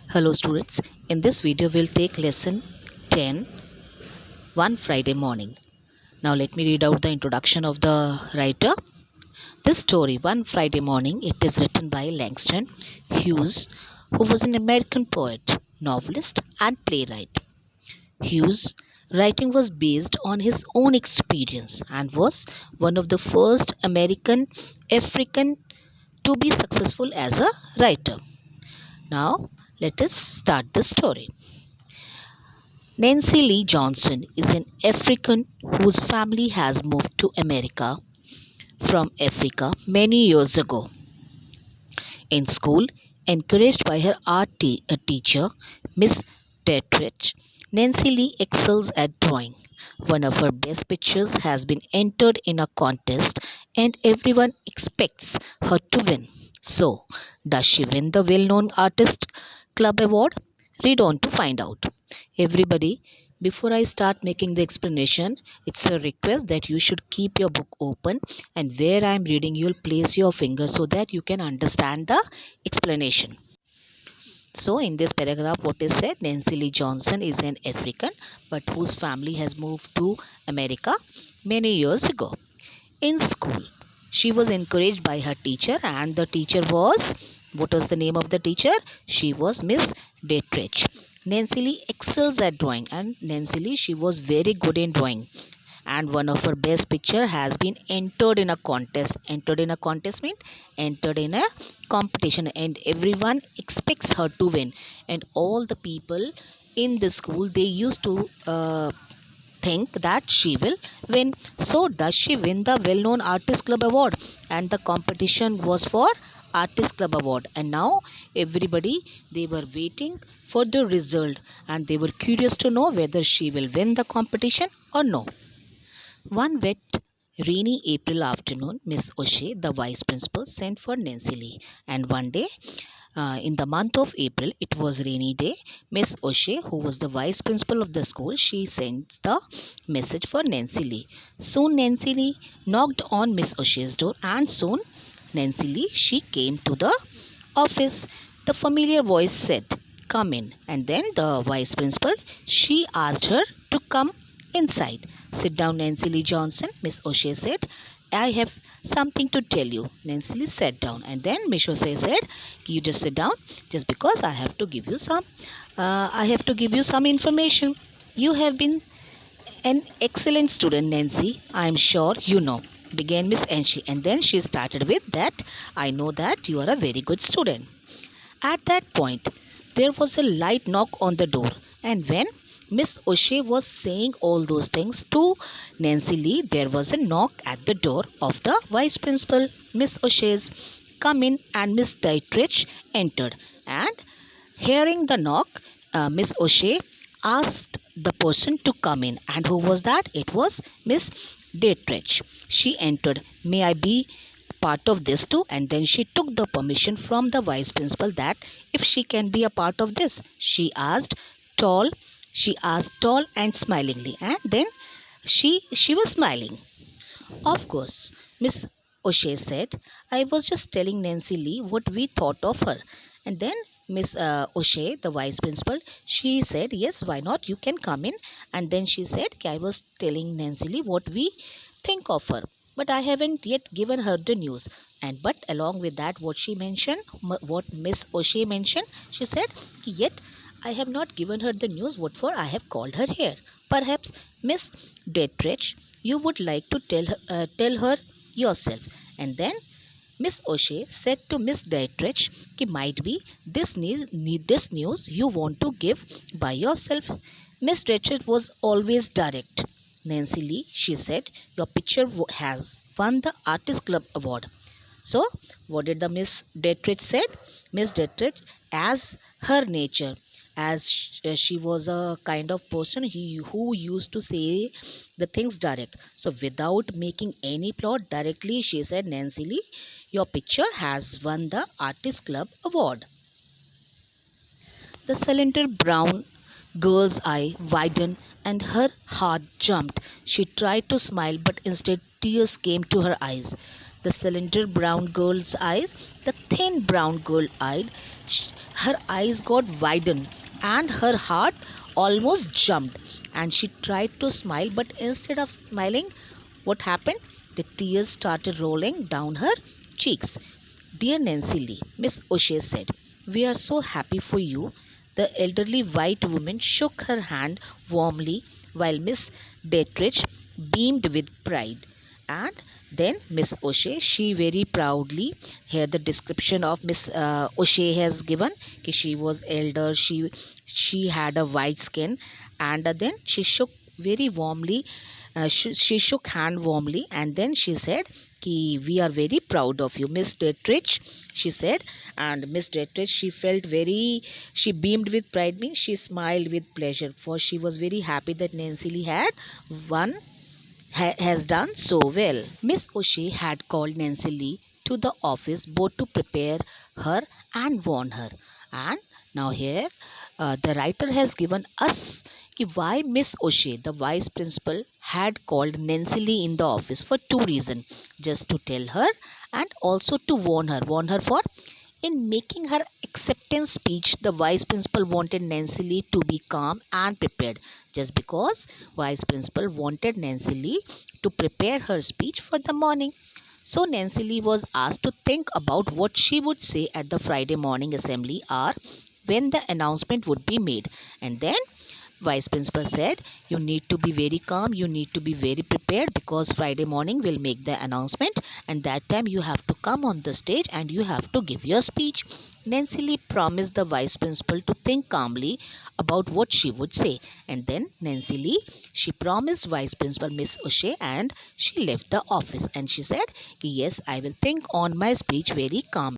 Hello students, in this video we'll take lesson 10, One Friday Morning. Now let me read out the introduction of the writer. This story, One Friday Morning, it is written by Langston Hughes, who was an American poet, novelist and playwright. Hughes' writing was based on his own experience and was one of the first American African to be successful as a writer. Now let us start the story. Nancy Lee Johnson is an African whose family has moved to America from Africa many years ago. In school, encouraged by her teacher, Miss Dietrich, Nancy Lee excels at drawing. One of her best pictures has been entered in a contest and everyone expects her to win. So, does she win the well-known Artist Club Award? Read on to find out. Everybody, before I start making the explanation, it's a request that you should keep your book open and where I am reading, you'll place your finger so that you can understand the explanation. So, in this paragraph, what is said? Nancy Lee Johnson is an African but whose family has moved to America many years ago. In school, she was encouraged by her teacher, and the teacher was, what was the name of the teacher? She was Miss Dietrich. Nancy Lee excels at drawing, and Nancy Lee, she was very good in drawing. And one of her best picture has been entered in a contest. Entered in a contest means entered in a competition, and everyone expects her to win. And all the people in the school, they used to think that she will win. So does she win the well-known Artist Club Award? And the competition was for Artist Club Award, and now everybody, they were waiting for the result and they were curious to know whether she will win the competition or no. One wet rainy April afternoon, Miss O'Shea, the vice principal, sent for Nancy Lee, and one day in the month of April, it was rainy day. Miss O'Shea, who was the vice principal of the school, she sent the message for Nancy Lee. Soon Nancy Lee knocked on Miss O'Shea's door, and soon Nancy Lee, she came to the office. The familiar voice said, "Come in." And then the vice principal, she asked her to come inside. "Sit down, Nancy Lee Johnson," Miss O'Shea said. "I have something to tell you." Nancy Lee sat down, and then Miss O'Shea said, "You just sit down, just because I have to give you some information. You have been an excellent student, Nancy. I am sure you know," began Miss Enshi, and then she started with that. "I know that you are a very good student." At that point, there was a light knock on the door, and when Miss O'Shea was saying all those things to Nancy Lee, there was a knock at the door of the vice principal, Miss O'Shea's. "Come in," and Miss Dietrich entered. And hearing the knock, Miss O'Shea asked the person to come in. And who was that? It was Miss Dietrich. She entered. "May I be part of this too?" And then she took the permission from the vice principal that if she can be a part of this. Tall she asked tall and smilingly, and then she was smiling. "Of course," Miss O'Shea said. "I was just telling Nancy Lee what we thought of her." And then Miss O'Shea, the vice principal, she said, "Yes, why not? You can come in." And then she said, "I was telling Nancy Lee what we think of her, but I haven't yet given her the news." And but along with that, what she mentioned, what Miss O'Shea mentioned, she said, "Yet I have not given her the news. What for? I have called her here. Perhaps, Miss Dietrich, you would like to tell her yourself." And then Miss O'Shea said to Miss Dietrich, "Might be this news you want to give by yourself." Miss Dietrich was always direct. "Nancy Lee," she said, "your picture has won the Artist Club Award." So, what did the Miss Dietrich said? Miss Dietrich, as her nature, as she was a kind of person who used to say the things direct. So, without making any plot, directly she said, "Nancy Lee, your picture has won the Artist Club Award." The slender brown girl's eye widened and her heart jumped. She tried to smile, but instead tears came to her eyes. the slender brown girl's eyes, the thin brown girl eyed. Her eyes got widened and her heart almost jumped, and she tried to smile, but instead of smiling, what happened? The tears started rolling down her cheeks. Dear Nancy Lee, Miss O'Shea said, we are so happy for you. The elderly white woman shook her hand warmly while Miss Dietrich beamed with pride. And then Miss O'Shea, she very proudly, here the description of Miss O'Shea has given, कि she was elder, she had a white skin, and then she shook very warmly, she shook hand warmly, and then she said, कि we are very proud of you, Miss Dietrich, she said. And Miss Dietrich, she felt very, she beamed with pride, means she smiled with pleasure, for she was very happy that Nancy Lee had won, has done so well. Miss O'Shea had called Nancy Lee to the office both to prepare her and warn her. And now here the writer has given us why Miss O'Shea, the vice principal, had called Nancy Lee in the office for two reasons. Just to tell her and also to warn her. Warn her for? In making her acceptance speech, the vice principal wanted Nancy Lee to be calm and prepared. Just because vice principal wanted Nancy Lee to prepare her speech for the morning. So Nancy Lee was asked to think about what she would say at the Friday morning assembly or when the announcement would be made. And then vice principal said, you need to be very calm, you need to be very prepared, because Friday morning will make the announcement, and that time you have to come on the stage and you have to give your speech. Nancy Lee promised the vice principal to think calmly about what she would say, and then Nancy Lee, she promised vice principal Miss O'Shea, and she left the office, and she said, yes, I will think on my speech very calmly.